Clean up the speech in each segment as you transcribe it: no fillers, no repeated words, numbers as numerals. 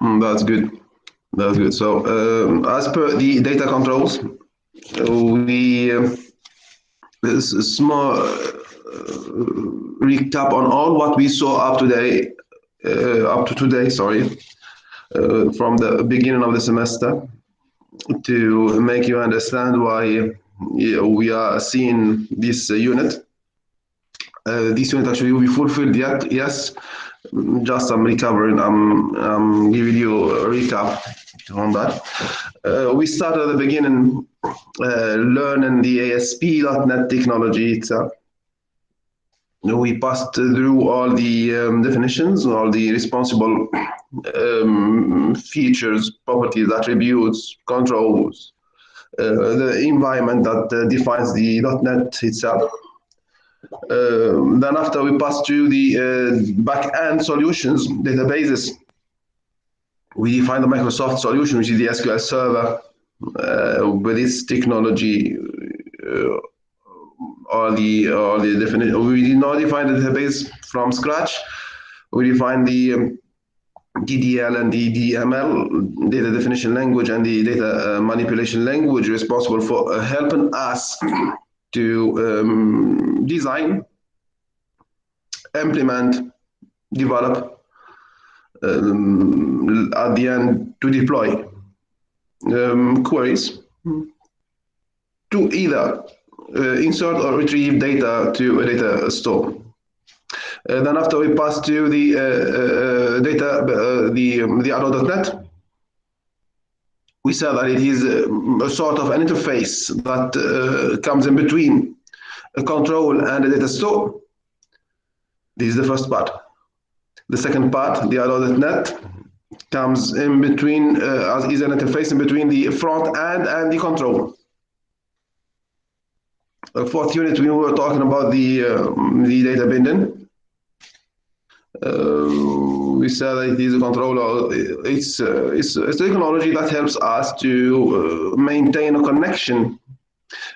That's good. That's good. So, as per the data controls, we this is small recap on all what we saw up to today. Sorry, from the beginning of the semester, to make you understand why we are seeing this unit. This unit actually will be fulfilled yet. Yes, just I'm recovering. I'm giving you a recap on that. We started at the beginning learning the ASP.NET technology itself. We passed through all the definitions, all the responsible features, properties, attributes, controls, the environment that defines the .NET itself. Then after we passed through the back-end solutions, databases, we define the Microsoft solution, which is the SQL Server with its technology. All the definition. We did not define the database from scratch. We defined the DDL and the DML, data definition language, and the data manipulation language, responsible for helping us to design, implement, develop, at the end to deploy queries to either insert or retrieve data to a data store. Then after we pass to the the Arrow.NET, we said that it is a sort of an interface that comes in between a control and a data store. This is the first part. The second part, the Arrow.NET, comes in between, is an interface in between the front end and the control. Fourth unit, we were talking about the data binding. We said that it is a controller. It's a technology that helps us to maintain a connection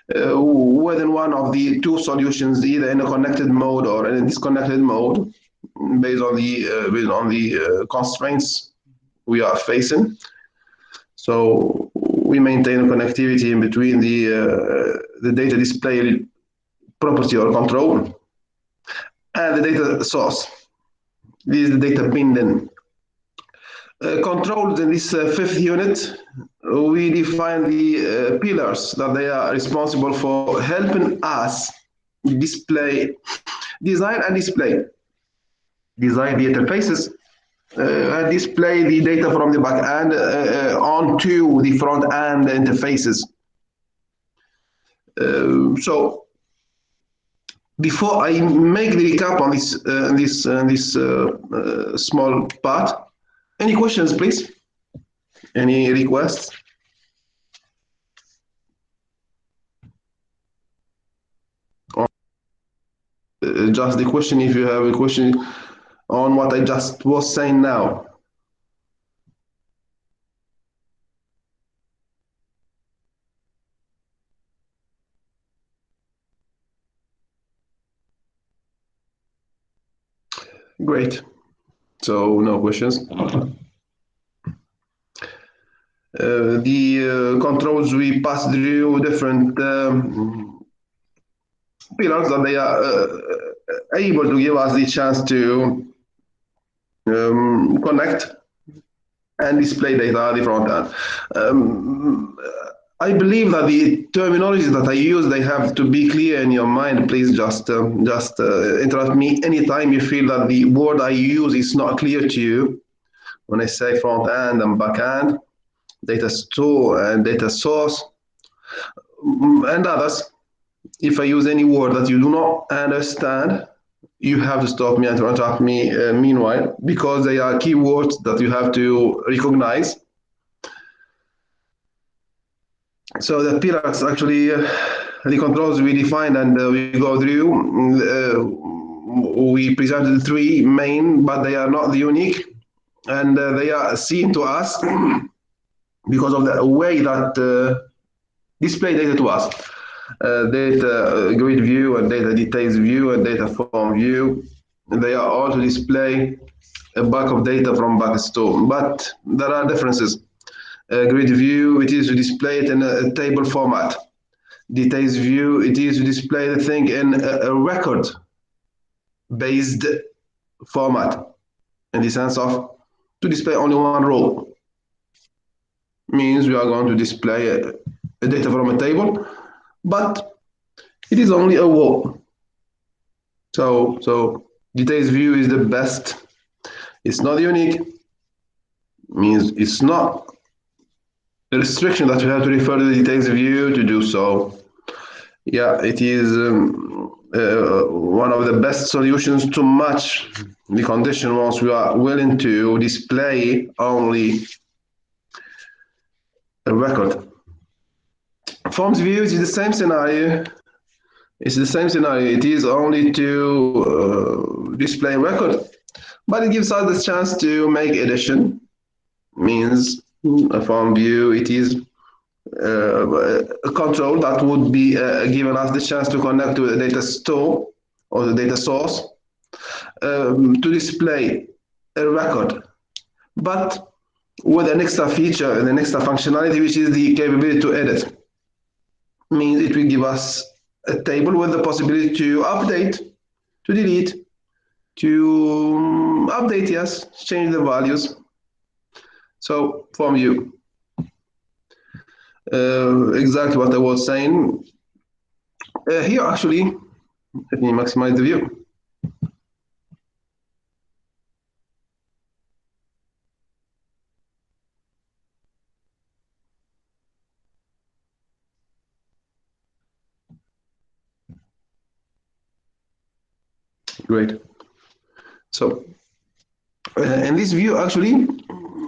within one of the two solutions, either in a connected mode or in a disconnected mode, based on the constraints we are facing. So we maintain a connectivity in between the data display property or control and the data source. This is the data binding. Controls in this fifth unit, we define the pillars that they are responsible for helping us design and display. Design the interfaces and display the data from the back end onto the front end interfaces. So before I make the recap on this small part, any questions, please? Any requests? Or just the question, if you have a question on what I just was saying now. Great. So no questions. The controls, we pass through different pillars that they are able to give us the chance to connect and display data at the front end. I believe that the terminologies that I use, they have to be clear in your mind. Please just interrupt me anytime you feel that the word I use is not clear to you. When I say front end and back end, data store and data source, and others, if I use any word that you do not understand, you have to stop me and interrupt me meanwhile, because they are keywords that you have to recognize. So the pillars, actually, the controls we defined and we go through, we presented three main, but they are not unique, and they are seen to us because of the way that display data to us. Data grid view and data details view and data form view. they are all to display a bulk of data from backstore, but there are differences. Grid view, it is to display it in a table format. Details view, it is to display the thing in a record-based format, in the sense of to display only one row. Means we are going to display a data from a table, but it is only a row. So details view is the best. It's not unique. Means it's not a restriction that you have to refer to the details view to do so. Yeah, it is one of the best solutions to match the condition once we are willing to display only a record. Forms view is the same scenario. It's the same scenario. It is only to display record, but it gives us the chance to make addition. Means a form view, it is a control that would be given us the chance to connect to the data store or the data source to display a record, but with an extra feature and an extra functionality, which is the capability to edit. Means it will give us a table with the possibility to update, to delete, to update, yes, change the values. So form view. Exactly what I was saying. Here, actually, let me maximize the view. Great. So in this view, actually,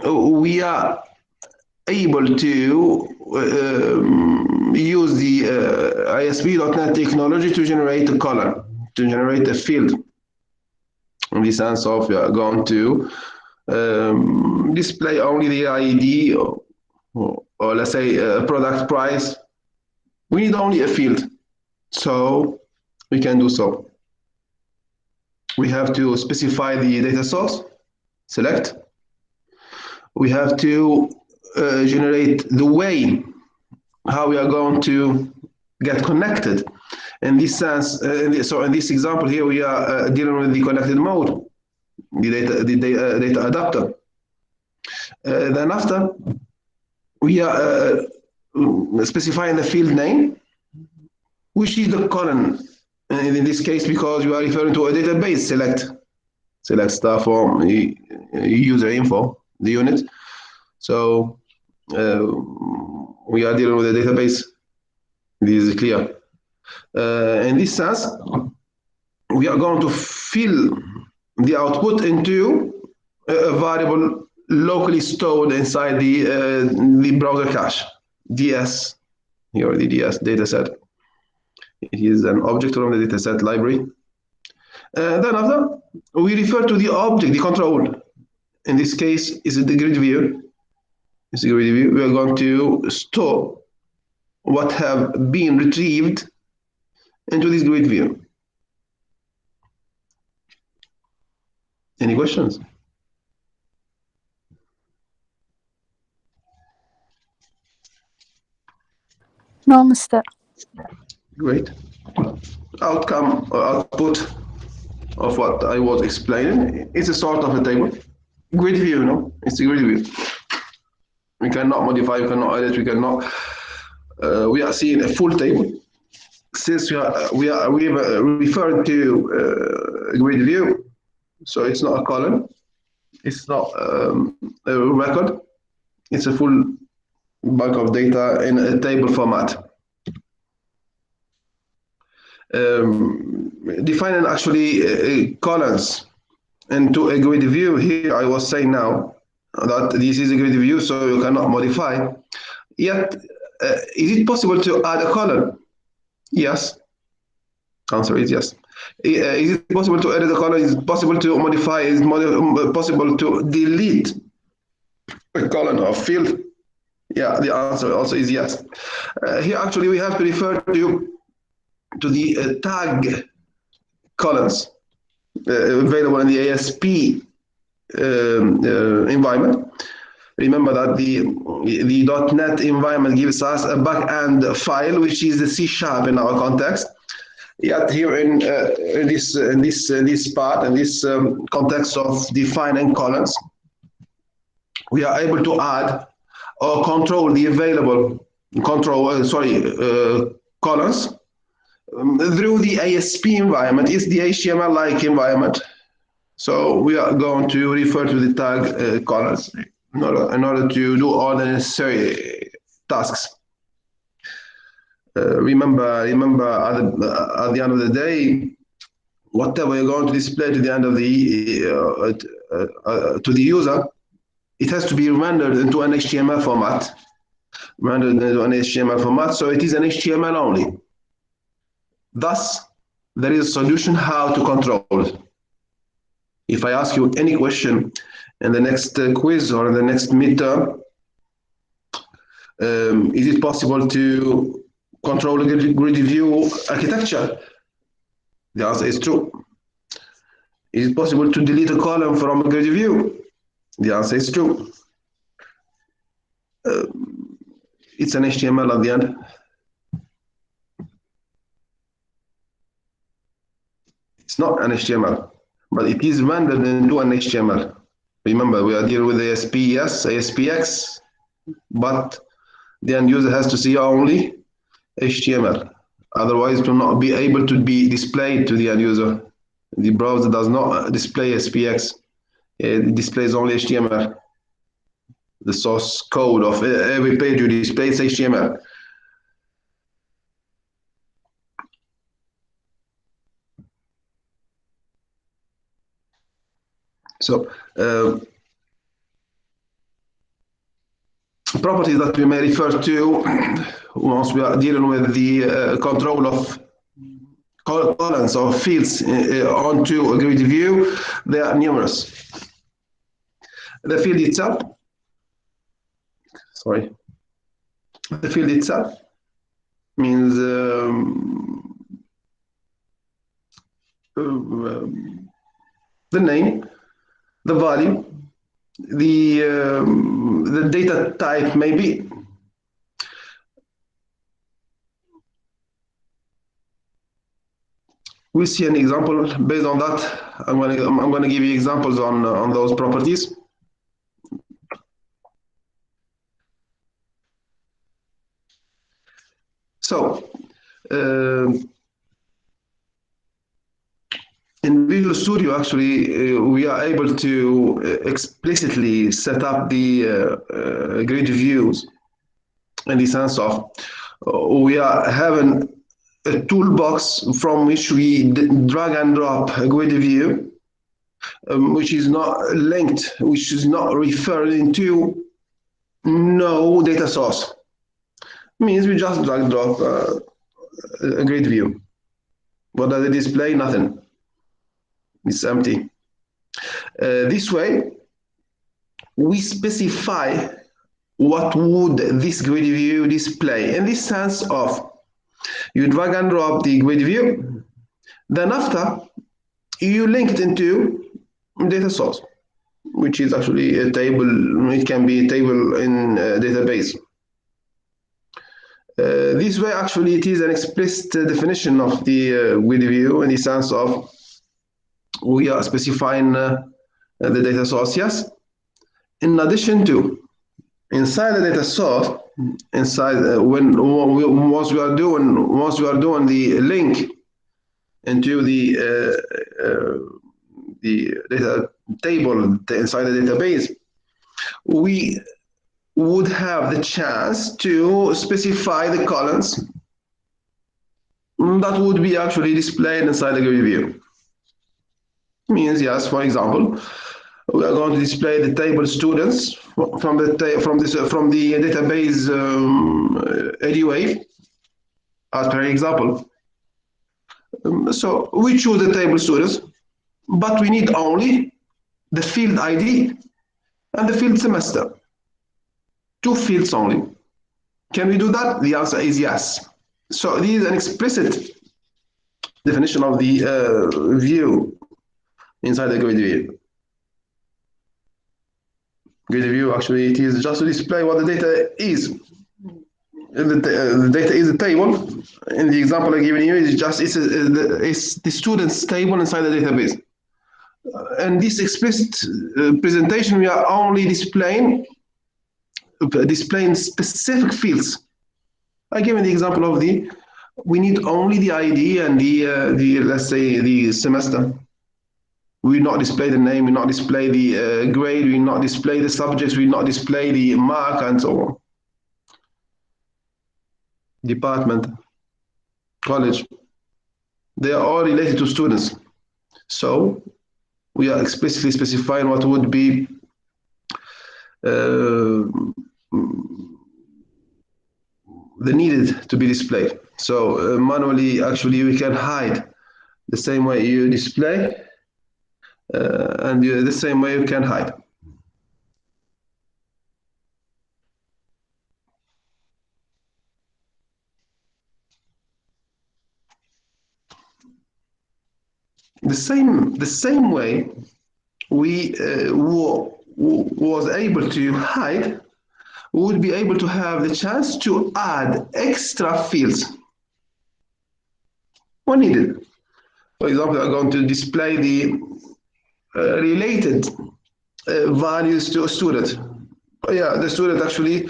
we are able to use the ASP.NET technology to generate a color, to generate a field. In the sense of we are going to display only the ID or let's say a product price. We need only a field, so we can do so. We have to specify the data source, select. We have to generate the way how we are going to get connected. In this sense, so in this example here, we are dealing with the connected mode, the data adapter. Then after, we are specifying the field name, which is the column. And in this case, because we are referring to a database, select star from user info, the unit. So we are dealing with a database. This is clear. In this sense, we are going to fill the output into a variable locally stored inside the browser cache, DS, here the DS dataset. It is an object from the dataset library. Then after, we refer to the object, the control. In this case, is the grid view. It's the grid view. We are going to store what have been retrieved into this grid view. Any questions? No, Mr. Great. Outcome or output of what I was explaining is a sort of a table. Grid view, no? It's a grid view. We cannot modify, we cannot edit, we cannot. We are seeing a full table. Since we referred to grid view, so it's not a column, it's not a record, it's a full bulk of data in a table format. Defining actually columns into a grid view. Here I was saying now that this is a grid view, so you cannot modify. Yet, is it possible to add a column? Yes. Answer is yes. Is it possible to edit a column? Is it possible to modify? Is it possible to delete a column or field? Yeah, the answer also is yes. Here actually we have to refer to the tag columns. available in the ASP environment. Remember that the .NET environment gives us a backend file, which is the C# in our context. Yet here in this part, in this context of defining columns, we are able to add or control the available columns through the ASP environment. It's the HTML-like environment. So we are going to refer to the tag columns in order to do all the necessary tasks. Remember at the end of the day, whatever you're going to display to the end of the to the user, it has to be rendered into an HTML format. So it is an HTML only. Thus, there is a solution how to control it. If I ask you any question in the next quiz or in the next midterm, is it possible to control a grid view architecture? The answer is true. Is it possible to delete a column from a grid view? The answer is true. It's an HTML at the end. It's not an HTML, but it is rendered into an HTML. Remember, we are dealing with ASPS, ASPX, but the end user has to see only HTML. Otherwise, it will not be able to be displayed to the end user. The browser does not display SPX. It displays only HTML. The source code of every page you display is HTML. So, properties that we may refer to once we are dealing with the control of columns or fields onto a grid view, they are numerous. The field itself, the field itself means the name, the value, the data type maybe. We'll see an example based on that. I'm going to give you examples on those properties. So, in Visual Studio, actually, we are able to explicitly set up the grid views in the sense of we are having a toolbox from which we drag and drop a grid view, which is not linked, which is not referring to no data source. Means we just drag and drop a grid view. What does it display? Nothing. It's empty. This way, we specify what would this grid view display in the sense of you drag and drop the grid view, then after you link it into data source, which is actually a table. It can be a table in a database. This way, actually, it is an explicit definition of the grid view in the sense of we are specifying the data source, yes. In addition to, inside the data source, inside once we are doing the link into the data table inside the database, we would have the chance to specify the columns that would be actually displayed inside the grid view. Means, yes, for example, we are going to display the table students from the database ADWave as per example. So we choose the table students, but we need only the field ID and the field semester. 2 fields only. Can we do that? The answer is yes. So this is an explicit definition of the view inside the grid view. Grid view actually it is just to display what the data is. The data is a table. In the example I given you, it's the student's table inside the database. And this explicit presentation, we are only displaying specific fields. I give you the example of we need only the ID and the let's say the semester. We will not display the name, we will not display the grade, we will not display the subjects, we will not display the mark and so on. Department, college, they are all related to students. So we are explicitly specifying what would be the needed to be displayed. So manually, actually, we can hide the same way you display, and the same way you can hide. The same way we was able to hide, we would be able to have the chance to add extra fields when needed. For example, I'm going to display the related values to a student. Yeah, the student actually,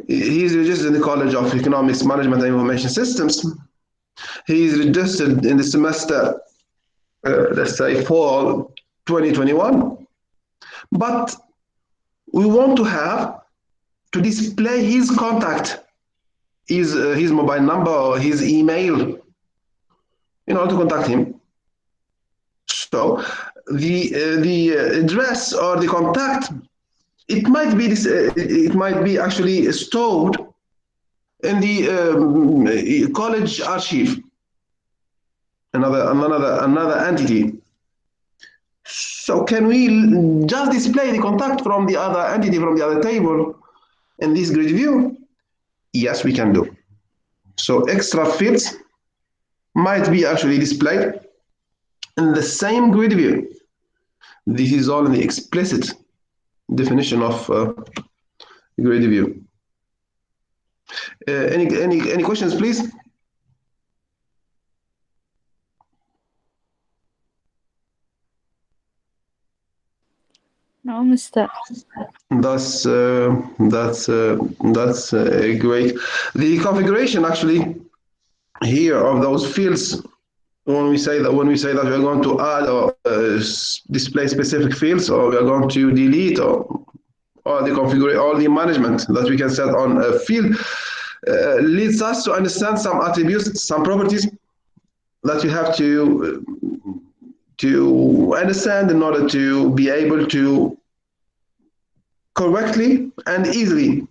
he's registered in the College of Economics, Management and Information Systems. He is registered in the semester, let's say, fall 2021. But we want to display his contact, his mobile number or his email in order to contact him. So the address or the contact, it might be actually stored in the college archive, another entity. So can we just display the contact from the other entity, from the other table in this grid view? Yes, we can do. So extra fields might be actually displayed in the same grid view. This is all in the explicit definition of grid view. Any questions, please? No, Mr. That's great. The configuration actually here of those fields, when we say that we're going to add or display specific fields, or we are going to delete or the configuration, all the management that we can set on a field, leads us to understand some attributes, some properties that you have to understand in order to be able to correctly and easily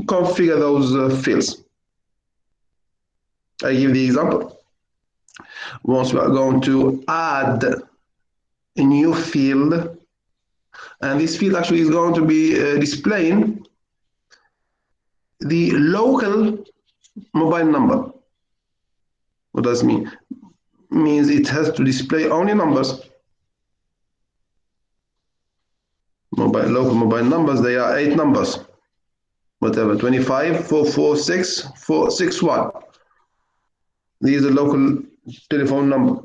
configure those fields. I give the example. Once we are going to add a new field, and this field actually is going to be displaying the local mobile number. What does it mean? It means it has to display only numbers. Local mobile numbers, they are 8 numbers. Whatever, 25, 446, 461. These are local telephone number.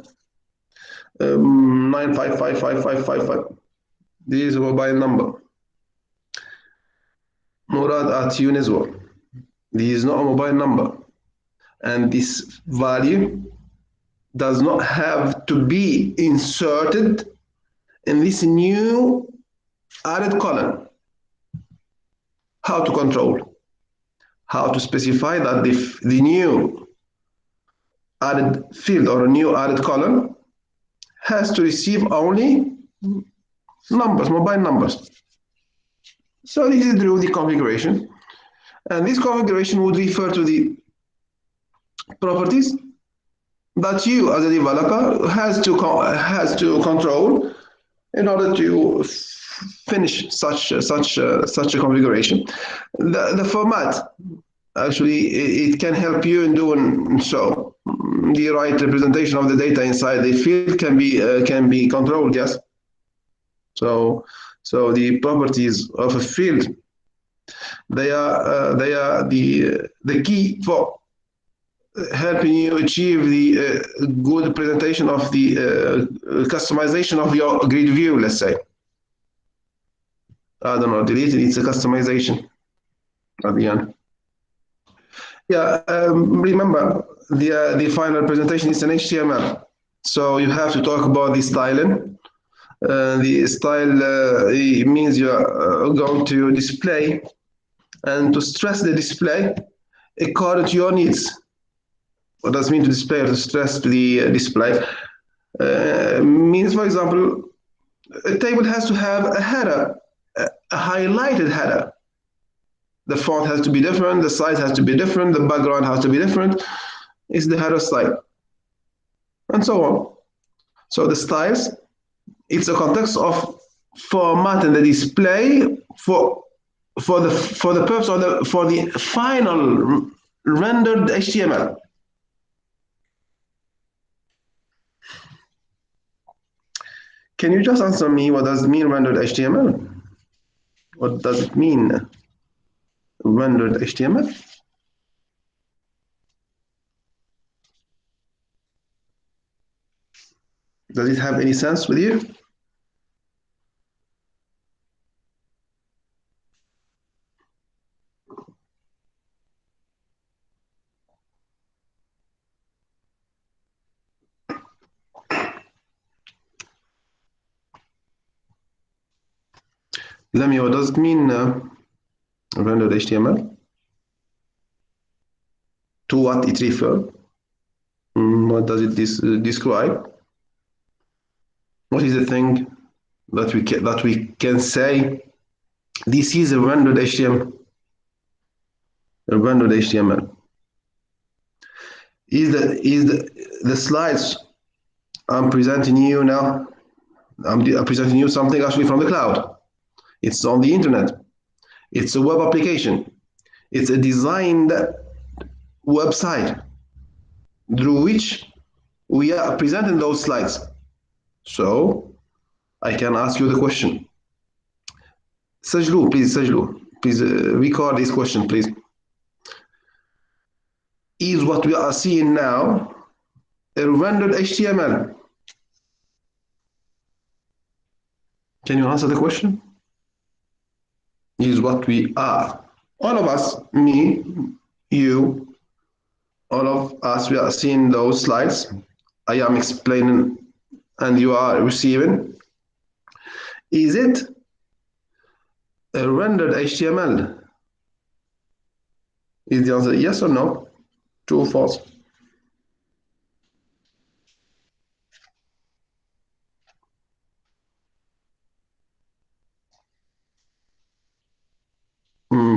9555555. This is a mobile number. Murad at Uniswar. This is not a mobile number. And this value does not have to be inserted in this new added column. How to control? How to specify that the new added field or a new added column has to receive only numbers, mobile numbers. So this is through the configuration, and this configuration would refer to the properties that you as a developer has to control in order to finish such a configuration. The format, actually it can help you in doing so. The right representation of the data inside the field can be controlled. Yes. So the properties of a field, they are the key for helping you achieve the good presentation of the customization of your grid view. Let's say, I don't know, delete it. It's a customization at the end. Yeah, remember the final presentation is an HTML, so you have to talk about the styling. The style it means you're going to display and to stress the display according to your needs. What does it mean to display or to stress the display? Means, for example, a table has to have a header, a highlighted header. The font has to be different, the size has to be different, the background has to be different. It's the header style, and so on. So the styles, it's a context of formatting the display for the purpose of for the final rendered HTML. Can you just answer me what does it mean rendered HTML? What does it mean rendered HTML? Does it have any sense with you? Let me, what does it mean rendered HTML? To what it refers? What does it describe? What is the thing that we can say? This is a rendered HTML. A rendered HTML. Is the slides I'm presenting you now? I'm presenting you something actually from the cloud. It's on the internet. It's a web application. It's a designed website through which we are presenting those slides. So I can ask you the question. Sajlu, please record this question, please. Is what we are seeing now a rendered HTML? Can you answer the question? Is what we are, all of us, me, you, all of us, we are seeing those slides. I am explaining and you are receiving. Is it a rendered HTML? Is the answer yes or no? True or false?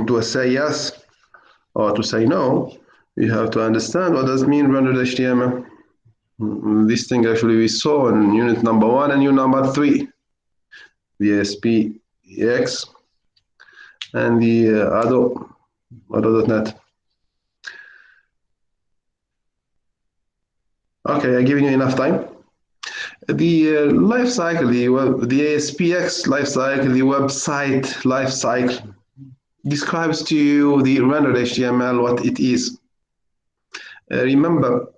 To say yes or to say no, you have to understand what does it mean rendered HTML. This thing actually we saw in unit number 1 and unit number 3, the ASPX and the Ado.net. Okay, I'm giving you enough time. The life cycle, the ASPX life cycle, the website life cycle describes to you the rendered HTML, what it is. Remember,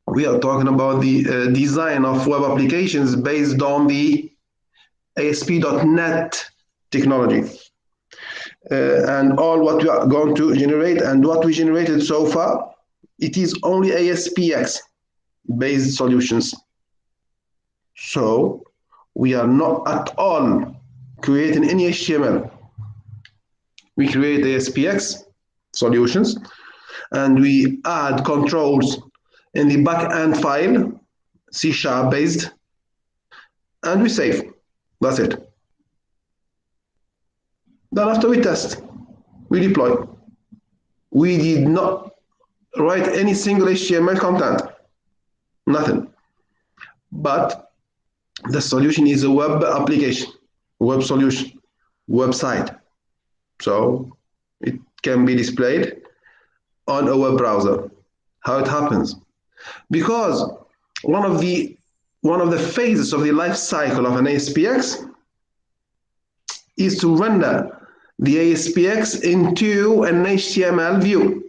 we are talking about the design of web applications based on the ASP.NET technology. And all what we are going to generate and what we generated so far, it is only ASPX based solutions. So we are not at all creating any HTML. We create ASPX solutions and we add controls in the backend file, C# based, and we save. That's it. Then after we test, we deploy. We did not write any single HTML content, nothing. But the solution is a web application, web solution, website. So it can be displayed on a web browser. How it happens? Because one of the phases of the life cycle of an ASPX is to render the ASPX into an HTML view.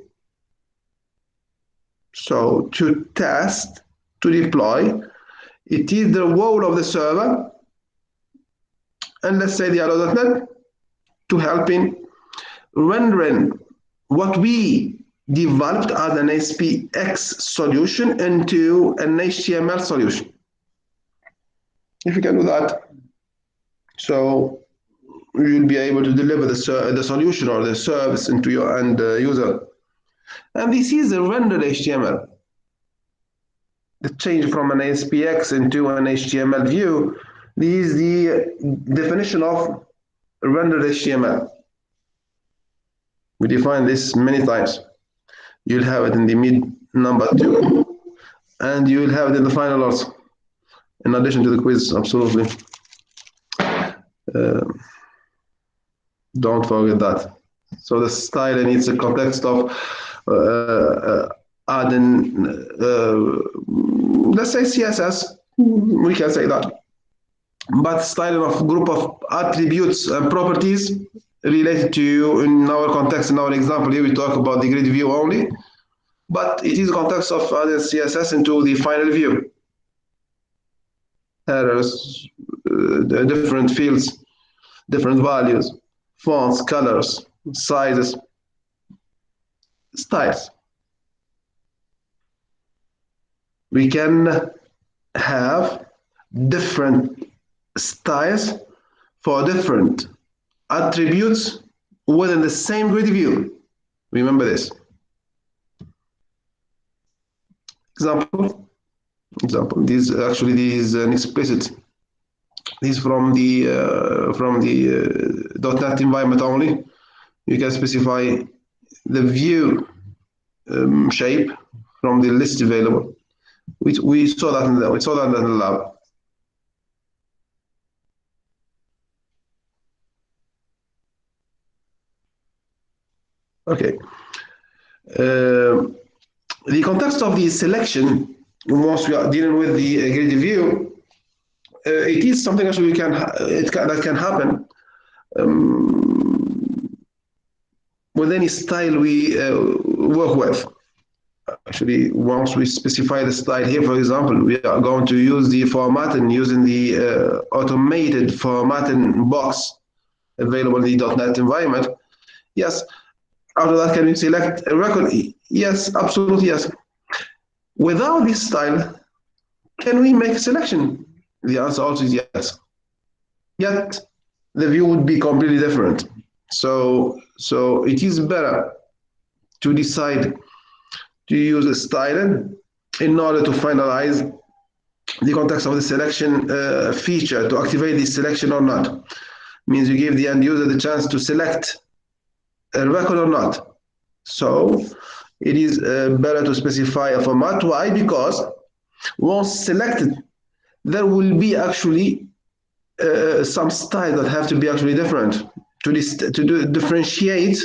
So to test, to deploy, it is the role of the server, and let's say the Allo.NET, to help in rendering what we developed as an ASPX solution into an HTML solution. If you can do that, so you'll be able to deliver the solution or the service into your end user. And this is a rendered HTML. The change from an ASPX into an HTML view, this is the definition of rendered HTML. We define this many times. You'll have it in the mid number 2, and you'll have it in the final also, in addition to the quiz, absolutely. Don't forget that. So the styling needs a context of adding, let's say CSS, we can say that. But styling of group of attributes and properties related to, in our context, in our example here, we talk about the grid view only, but it is a context of adding CSS into the final view. Errors, different fields, different values, fonts, colors, sizes, styles. We can have different styles for different attributes within the same grid view. Remember this. Example. This is an explicit. This is from the .NET environment only. You can specify the view shape from the list available. We saw that in the lab. Okay. The context of the selection, once we are dealing with the grid view, it is something actually that can happen with any style we work with. Actually, once we specify the style here, for example, we are going to use the formatting using the automated formatting box available in the .NET environment. Yes. After that, can we select a record? Yes, absolutely yes. Without this style, can we make a selection? The answer also is yes. Yet, the view would be completely different. So it is better to decide to use a styling in order to finalize the context of the selection feature, to activate the selection or not. Means you give the end user the chance to select a record or not. So it is better to specify a format. Why? Because once selected, there will be actually some styles that have to be actually different to differentiate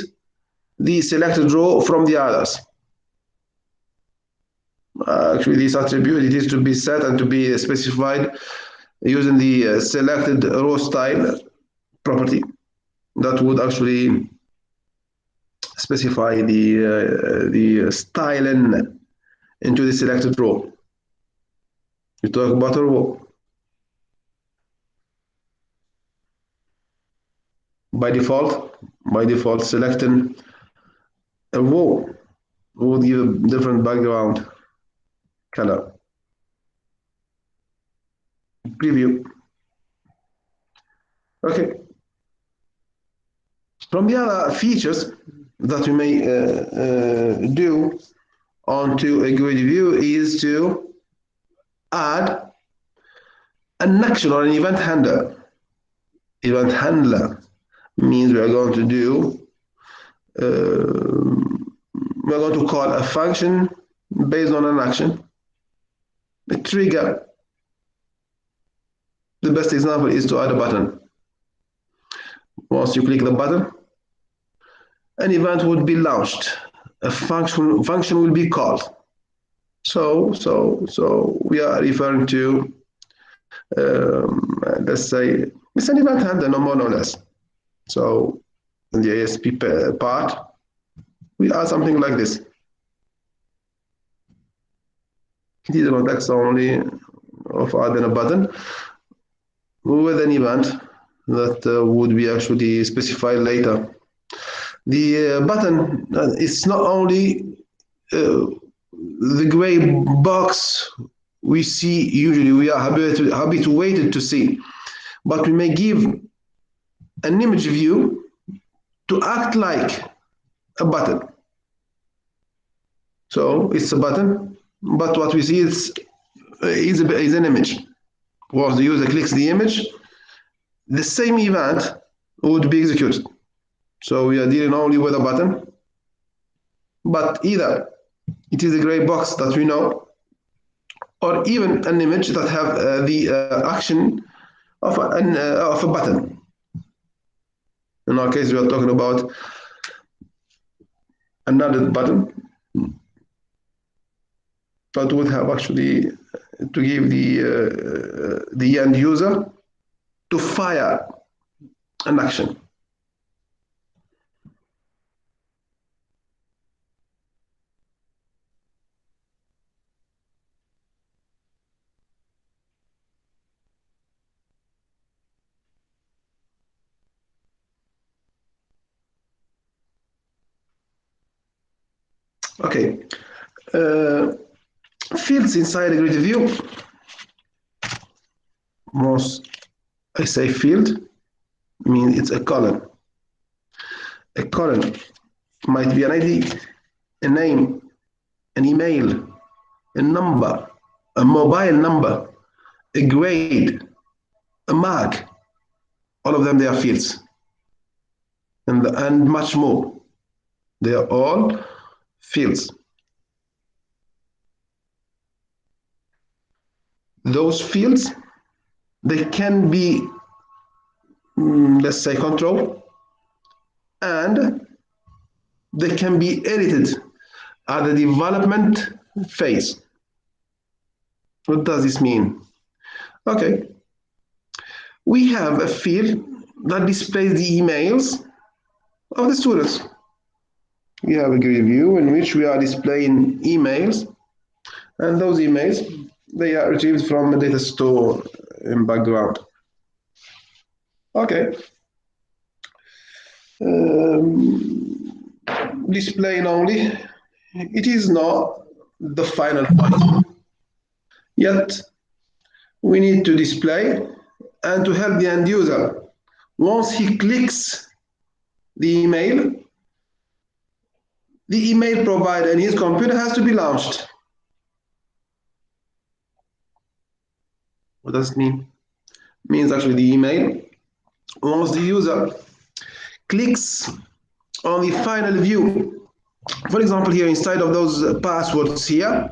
the selected row from the others. Actually, this attribute, it is to be set and to be specified using the selected row style property that would actually specify the styling into the selected row. We talk about a row. By default, selecting a row would give a different background color. Preview. Okay. From the other features that we may do onto a grid view is to add an action or an event handler. Event handler means we are going to do, we're going to call a function based on an action, a trigger. The best example is to add a button. Once you click the button, an event would be launched a function will be called. So we are referring to, let's say, it's an event handler, no more, no less. So in the ASP part, we are something like this. It is a context only of adding a button with an event that would be actually specified later. The button is not only the gray box we see usually, we are habituated to see, but we may give an image view to act like a button. So it's a button, but what we see is an image. Once the user clicks the image, the same event would be executed. So we are dealing only with a button, but either it is a gray box that we know, or even an image that have the action of a button. In our case, we are talking about another button that would have actually to give the end user to fire an action. Okay, fields inside a GridView. Most I say field means it's a column. A column might be an ID, a name, an email, a number, a mobile number, a grade, a mark. All of them, they are fields, and much more. They are all fields. Those fields, they can be, let's say, controlled, and they can be edited at the development phase. What does this mean? Okay, we have a field that displays the emails of the students. We have a grid view in which we are displaying emails, and those emails, they are retrieved from a data store in background. Okay. Displaying only, it is not the final point. Yet, we need to display and to help the end user. Once he clicks the email provider in his computer has to be launched. What does it mean? It means actually the email, once the user clicks on the final view, for example, here inside of those passwords here,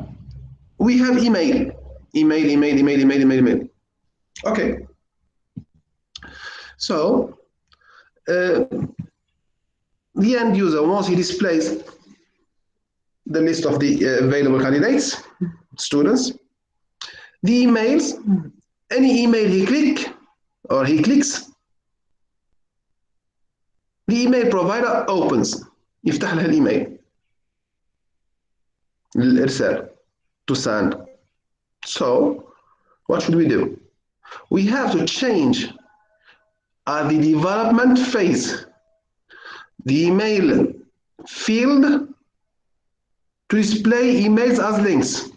we have email. Okay. So, the end user, once he displays the list of the available candidates, students, the emails, any email he clicks, the email provider opens. يفتح له الايميل للإرسال, to send. So, what should we do? We have to change at the development phase the email field to display emails as links.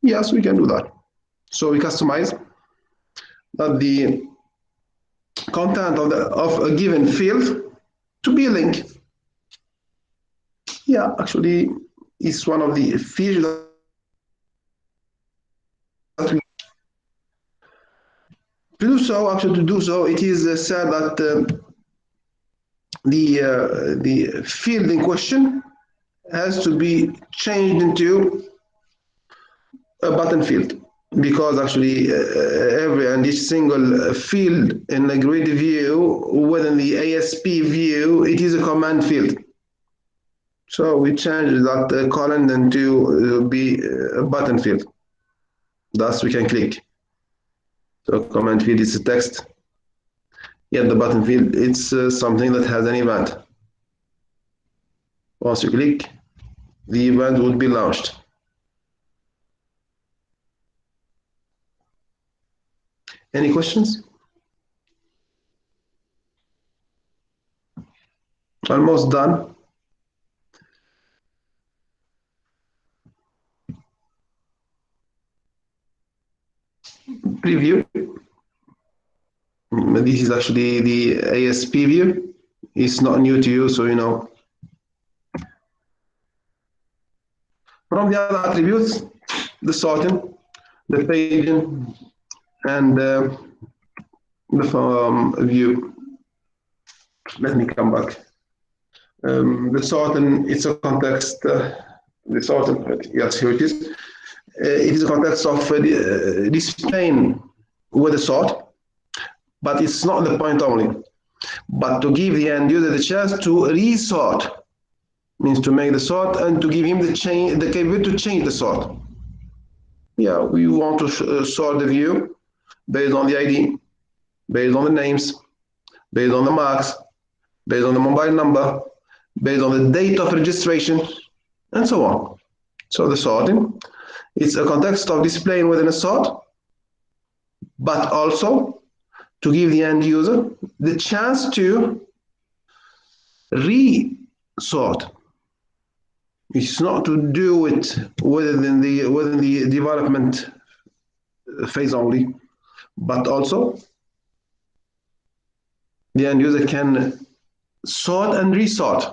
Yes, we can do that. So we customize that the content of a given field to be a link. Yeah, actually, it's one of the features that we do so. Actually, to do so, it is said that the field in question has to be changed into a button field, because actually every and each single field in the grid view within the ASP view, it is a command field. So we change that column then to be a button field. Thus we can click. So command field is a text. Yeah, the button field, it's something that has an event. Once you click, the event would be launched. Any questions? Almost done. Preview. This is actually the ASP view. It's not new to you, so you know. From the other attributes, the sorting, the paging, and the view. Let me come back. The sorting, it's a context. The sorting, yes, here it is. It is a context of displaying with a sort, but it's not the point only. But to give the end user the chance to resort, means to make the sort and to give him the capability to change the sort. Yeah, we want to sort the view based on the ID, based on the names, based on the marks, based on the mobile number, based on the date of registration, and so on. So the sorting, it's a context of displaying within a sort, but also to give the end user the chance to resort. It's not to do it within the development phase only, but also the end user can sort and resort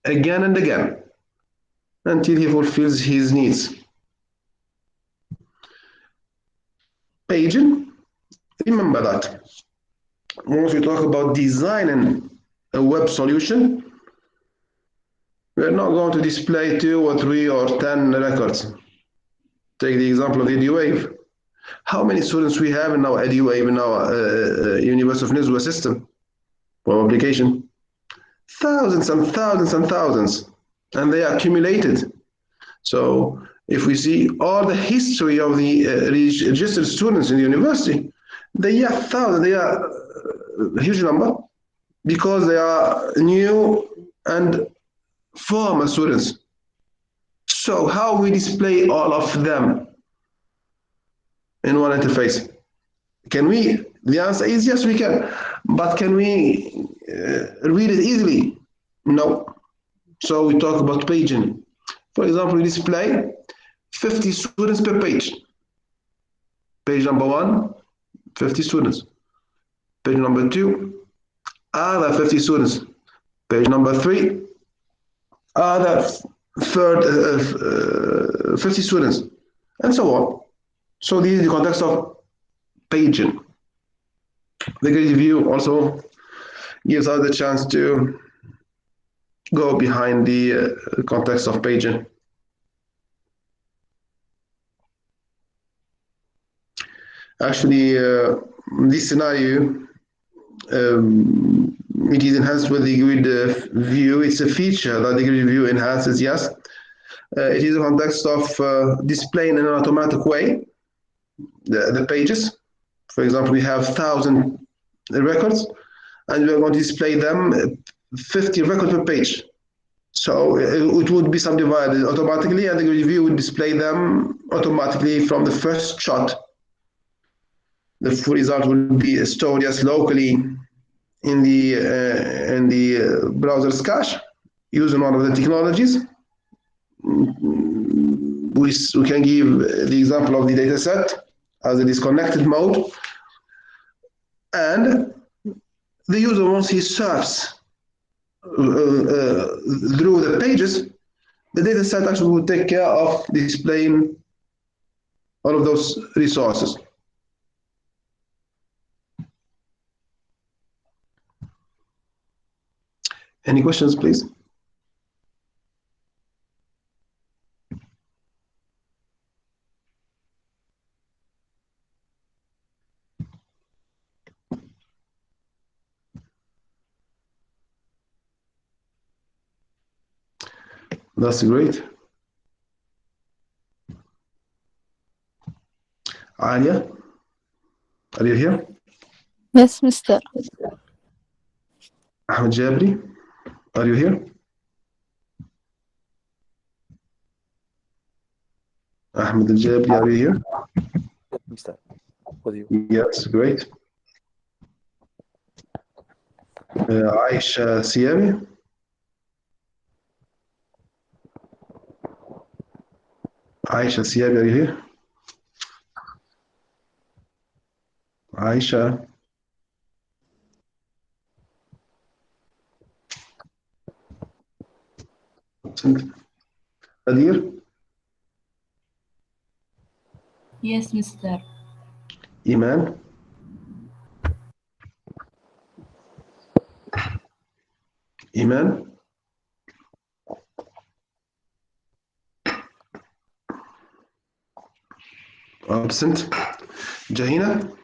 again and again until he fulfills his needs. Paging, remember that once we talk about designing a web solution, we're not going to display 2 or 3 or 10 records. Take the example of EduWave. How many students we have in our EduWave, in our University of Nizwa system for application? Thousands and thousands and thousands, and they are accumulated. So if we see all the history of the registered students in the university, they are thousands, they are a huge number because they are new and former students. So how we display all of them in one interface? Can we? The answer is yes, we can. But can we read it easily? No. So we talk about paging. For example, we display 50 students per page. Page number 1, 50 students. Page number 2, other 50 students. Page number 3, other 50 students, and so on. So this is the context of paging. The GridView also gives us the chance to go behind the context of paging. Actually, this scenario, it is enhanced with the grid view. It's a feature that the grid view enhances, yes. It is a context of displaying in an automatic way the pages. For example, we have 1,000 records, and we're going to display them 50 records per page. So it would be subdivided automatically, and the grid view would display them automatically from the first shot. The full result will be stored just locally in the browser's cache using one of the technologies. We can give the example of the dataset as a disconnected mode, and the user, once he surfs through the pages, the dataset actually will take care of displaying all of those resources. Any questions, please? That's great. Alia, are you here? Yes, Mr. Ahmed Jabri, are you here? Ahmed Jabri, are you here? Yes, Mr. With you. Yes, great. Aisha Siami. Aisha Siami, are you here? Aisha. Qadir. Yes, Mr. Iman. Iman. Absent. Jahina.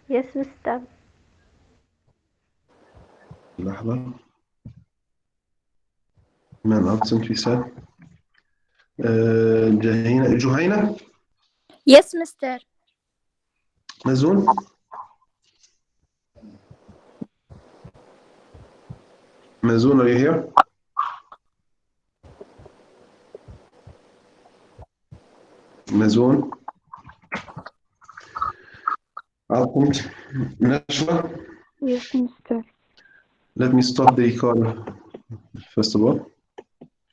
Yes, Mr. لحظة. Iman absent, we said. Juhaina. Yes, Mr. Mazun. Mazun, are you here? Mazun. Absent. Nashwa. Yes, Mr. Let me stop the record first of all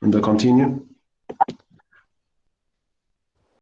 and then continue.